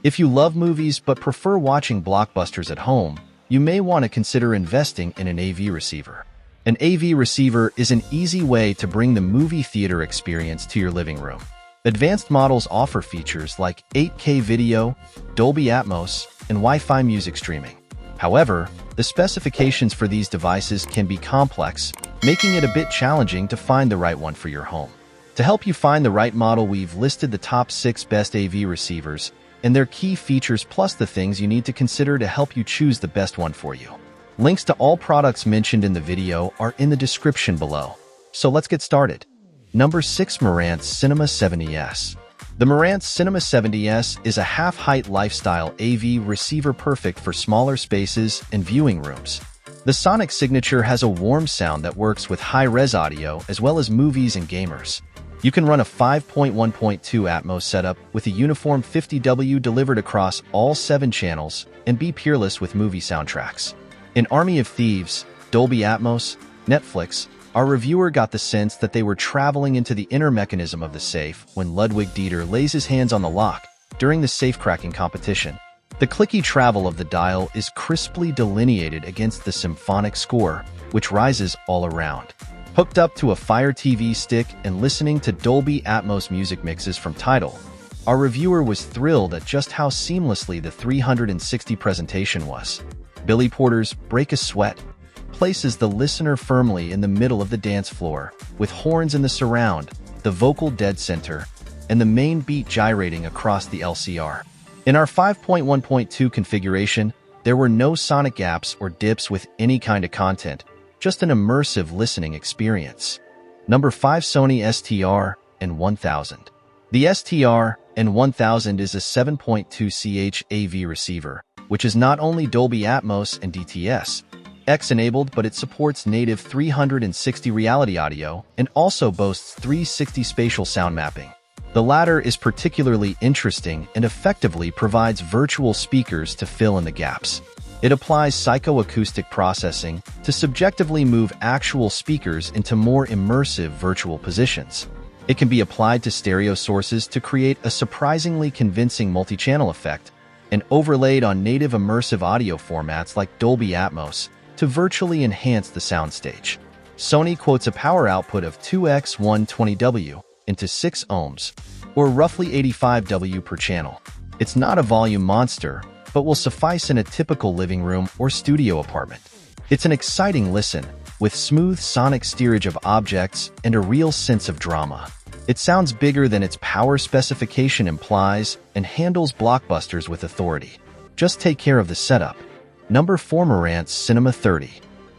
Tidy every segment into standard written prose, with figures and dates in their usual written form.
If you love movies but prefer watching blockbusters at home, you may want to consider investing in an AV receiver. An AV receiver is an easy way to bring the movie theater experience to your living room. Advanced models offer features like 8K video, Dolby Atmos, and Wi-Fi music streaming. However, the specifications for these devices can be complex, making it a bit challenging to find the right one for your home. To help you find the right model, we've listed the top 6 best AV receivers and their key features plus the things you need to consider to help you choose the best one for you. Links to all products mentioned in the video are in the description below. So let's get started. Number 6. Marantz Cinema 70S. The Marantz Cinema 70S is a half-height lifestyle AV receiver perfect for smaller spaces and viewing rooms. The sonic signature has a warm sound that works with high-res audio as well as movies and gamers. You can run a 5.1.2 Atmos setup with a uniform 50W delivered across all 7 channels and be peerless with movie soundtracks. In Army of Thieves, Dolby Atmos, Netflix, our reviewer got the sense that they were traveling into the inner mechanism of the safe when Ludwig Dieter lays his hands on the lock during the safe-cracking competition. The clicky travel of the dial is crisply delineated against the symphonic score, which rises all around. Hooked up to a Fire TV stick and listening to Dolby Atmos music mixes from Tidal, our reviewer was thrilled at just how seamlessly the 360 presentation was. Billy Porter's Break a Sweat places the listener firmly in the middle of the dance floor, with horns in the surround, the vocal dead center, and the main beat gyrating across the LCR. In our 5.1.2 configuration, there were no sonic gaps or dips with any kind of content, just an immersive listening experience. Number 5. Sony STR-AN1000. The STR-AN1000 is a 7.2 CH AV receiver, which is not only Dolby Atmos and DTS X enabled, but it supports native 360 reality audio and also boasts 360 spatial sound mapping. The latter is particularly interesting and effectively provides virtual speakers to fill in the gaps. It applies psychoacoustic processing to subjectively move actual speakers into more immersive virtual positions. It can be applied to stereo sources to create a surprisingly convincing multi-channel effect, and overlaid on native immersive audio formats like Dolby Atmos to virtually enhance the soundstage. Sony quotes a power output of 2x120W into 6 ohms, or roughly 85W per channel. It's not a volume monster, but will suffice in a typical living room or studio apartment. It's an exciting listen, with smooth sonic steerage of objects and a real sense of drama. It sounds bigger than its power specification implies and handles blockbusters with authority. Just take care of the setup. Number 4. Marantz Cinema 30.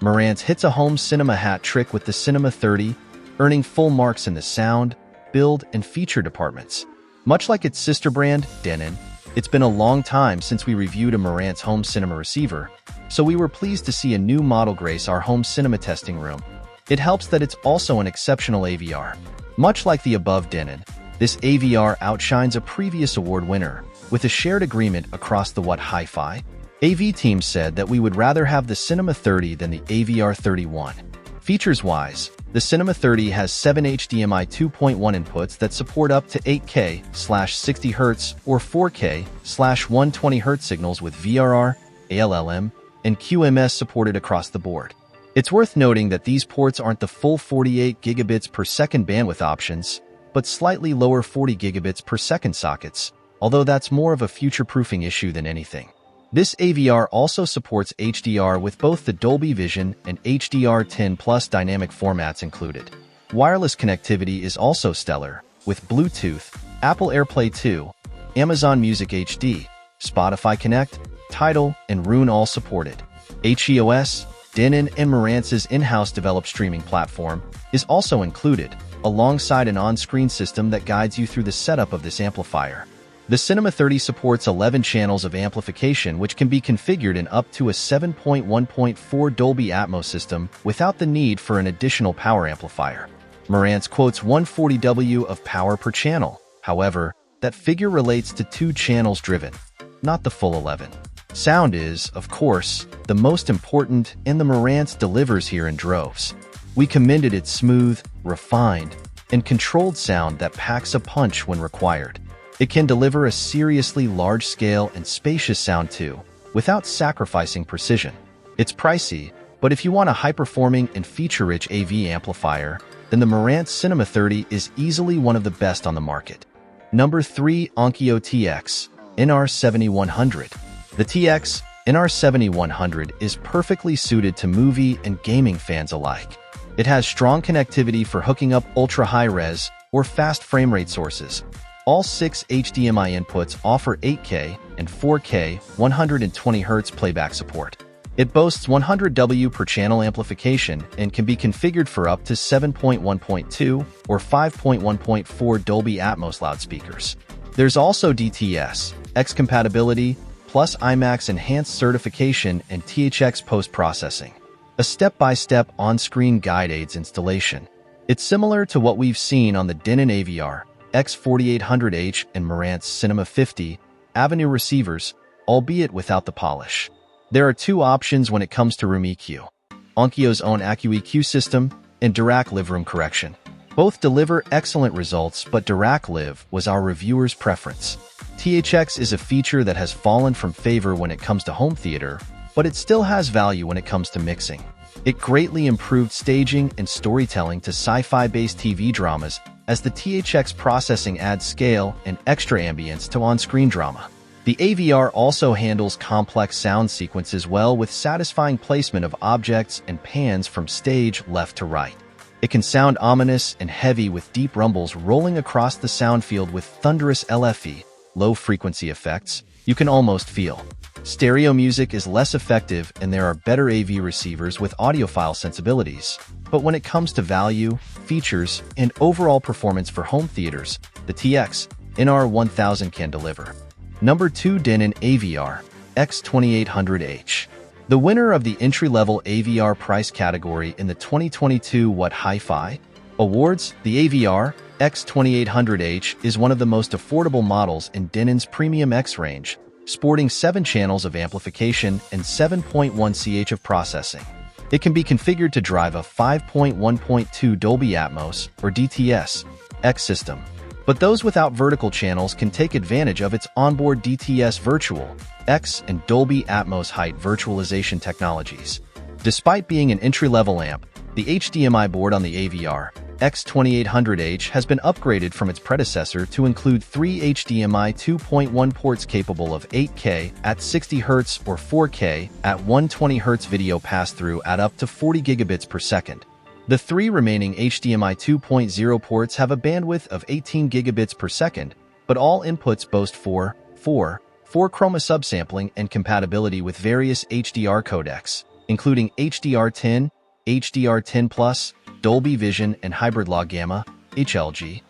Marantz hits a home cinema hat trick with the Cinema 30, earning full marks in the sound, build, and feature departments. Much like its sister brand, Denon, it's been a long time since we reviewed a Marantz home cinema receiver, so we were pleased to see a new model grace our home cinema testing room. It helps that it's also an exceptional AVR. Much like the above Denon, this AVR outshines a previous award winner, with a shared agreement across the Hi-Fi AV team said that we would rather have the Cinema 30 than the AVR 31. Features-wise, the Cinema 30 has 7 HDMI 2.1 inputs that support up to 8K/60Hz or 4K/120Hz signals with VRR, ALLM, and QMS supported across the board. It's worth noting that these ports aren't the full 48 gigabits per second bandwidth options, but slightly lower 40 gigabits per second sockets, although that's more of a future-proofing issue than anything. This AVR also supports HDR with both the Dolby Vision and HDR10 Plus dynamic formats included. Wireless connectivity is also stellar, with Bluetooth, Apple AirPlay 2, Amazon Music HD, Spotify Connect, Tidal, and Roon all supported. HEOS, Denon and Marantz's in-house developed streaming platform, is also included, alongside an on-screen system that guides you through the setup of this amplifier. The Cinema 30 supports 11 channels of amplification which can be configured in up to a 7.1.4 Dolby Atmos system without the need for an additional power amplifier. Marantz quotes 140W of power per channel. However, that figure relates to 2 channels driven, not the full 11. Sound is, of course, the most important, and the Marantz delivers here in droves. We commended its smooth, refined, and controlled sound that packs a punch when required. It can deliver a seriously large-scale and spacious sound too, without sacrificing precision. It's pricey, but if you want a high-performing and feature-rich AV amplifier, then the Marantz Cinema 30 is easily one of the best on the market. Number 3. Onkyo TX-NR7100. The TX-NR7100 is perfectly suited to movie and gaming fans alike. It has strong connectivity for hooking up ultra-high-res or fast frame rate sources. All 6 HDMI inputs offer 8K and 4K 120Hz playback support. It boasts 100W per channel amplification and can be configured for up to 7.1.2 or 5.1.4 Dolby Atmos loudspeakers. There's also DTS-HD compatibility, plus IMAX enhanced certification and THX post-processing. A step-by-step on-screen guide aids installation. It's similar to what we've seen on the Denon AVR-X2800H and Marantz Cinema 50 Avenue receivers, albeit without the polish. There are two options when it comes to room EQ: Onkyo's own AccuEQ system and Dirac Live room correction. Both deliver excellent results, but Dirac Live was our reviewers' preference. THX is a feature that has fallen from favor when it comes to home theater, but it still has value when it comes to mixing. It greatly improved staging and storytelling to sci-fi-based TV dramas, as the THX processing adds scale and extra ambience to on-screen drama. The AVR also handles complex sound sequences well, with satisfying placement of objects and pans from stage left to right. It can sound ominous and heavy, with deep rumbles rolling across the sound field with thunderous LFE, low-frequency effects you can almost feel. Stereo music is less effective, and there are better AV receivers with audiophile sensibilities. But when it comes to value, features, and overall performance for home theaters, the TX-NR1000 can deliver. Number 2. Denon AVR-X2800H. The winner of the entry-level AVR price category in the 2022 What Hi-Fi Awards, the AVR-X2800H is one of the most affordable models in Denon's Premium X range, sporting 7 channels of amplification and 7.1 ch of processing. It can be configured to drive a 5.1.2 Dolby Atmos or DTS-X system, but those without vertical channels can take advantage of its onboard DTS Virtual X and Dolby Atmos height virtualization technologies. Despite being an entry-level amp, the HDMI board on the AVR-X2800H has been upgraded from its predecessor to include 3 HDMI 2.1 ports capable of 8K at 60Hz or 4K at 120Hz video pass-through at up to 40 gigabits per second. The 3 remaining HDMI 2.0 ports have a bandwidth of 18 gigabits per second, but all inputs boast 4 chroma subsampling and compatibility with various HDR codecs, including HDR10, HDR10+, Dolby Vision, and Hybrid Log Gamma, HLG.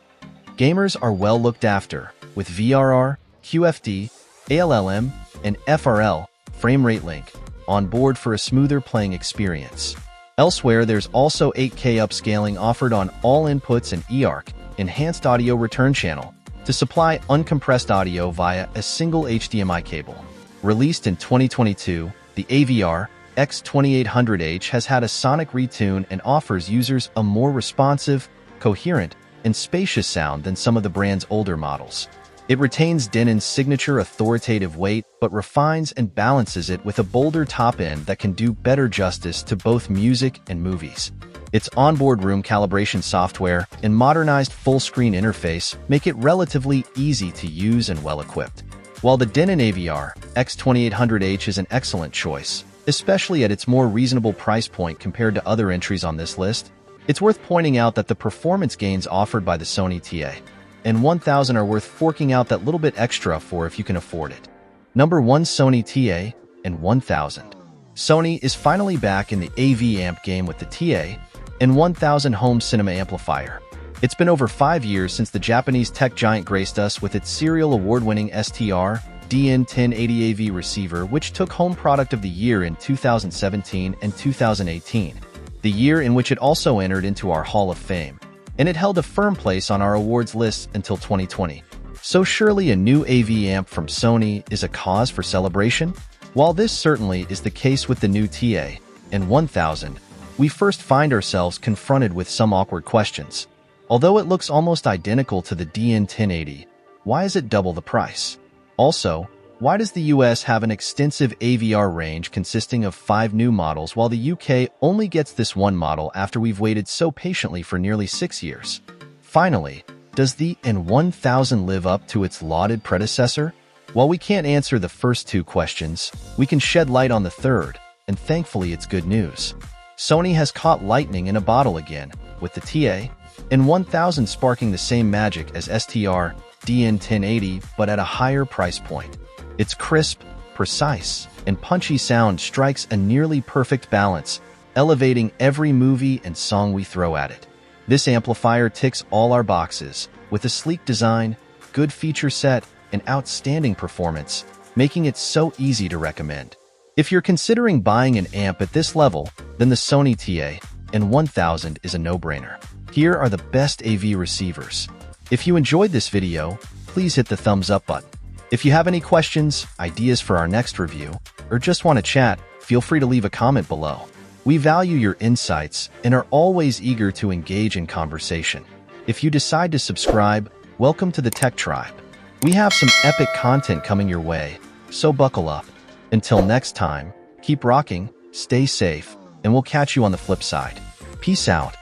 Gamers are well looked after, with VRR, QFD, ALLM, and FRL, frame rate link, on board for a smoother playing experience. Elsewhere, there's also 8K upscaling offered on all inputs and eARC, enhanced audio return channel, to supply uncompressed audio via a single HDMI cable. Released in 2022, the AVR-X2800H has had a sonic retune and offers users a more responsive, coherent, and spacious sound than some of the brand's older models. It retains Denon's signature authoritative weight, but refines and balances it with a bolder top end that can do better justice to both music and movies. Its onboard room calibration software and modernized full-screen interface make it relatively easy to use and well-equipped. While the Denon AVR-X2800H is an excellent choice, especially at its more reasonable price point compared to other entries on this list, it's worth pointing out that the performance gains offered by the Sony TA-AN1000 are worth forking out that little bit extra for if you can afford it. Number 1. Sony TA-AN1000. Sony is finally back in the AV amp game with the TA-AN1000 home cinema amplifier. It's been over 5 years since the Japanese tech giant graced us with its serial award-winning STR-AN1000 AV receiver, which took Home Product of the Year in 2017 and 2018, the year in which it also entered into our Hall of Fame, and it held a firm place on our awards list until 2020. So surely a new AV amp from Sony is a cause for celebration? While this certainly is the case with the new TA-AN1000, we first find ourselves confronted with some awkward questions. Although it looks almost identical to the DN1080, why is it double the price? Also, why does the US have an extensive AVR range consisting of 5 new models while the UK only gets this one model after we've waited so patiently for nearly 6 years? Finally, does the AN1000 live up to its lauded predecessor? While we can't answer the first 2 questions, we can shed light on the third, and thankfully it's good news. Sony has caught lightning in a bottle again, with the TA-AN1000 sparking the same magic as STR-AN1000 but at a higher price point. Its crisp, precise, and punchy sound strikes a nearly perfect balance, elevating every movie and song we throw at it. This amplifier ticks all our boxes, with a sleek design, good feature set, and outstanding performance, making it so easy to recommend. If you're considering buying an amp at this level, then the Sony TA-AN1000 is a no-brainer. Here are the best AV receivers. If you enjoyed this video, please hit the thumbs up button. If you have any questions, ideas for our next review, or just want to chat, feel free to leave a comment below. We value your insights and are always eager to engage in conversation. If you decide to subscribe, welcome to the Tech Tribe. We have some epic content coming your way, so buckle up. Until next time, keep rocking, stay safe, and we'll catch you on the flip side. Peace out.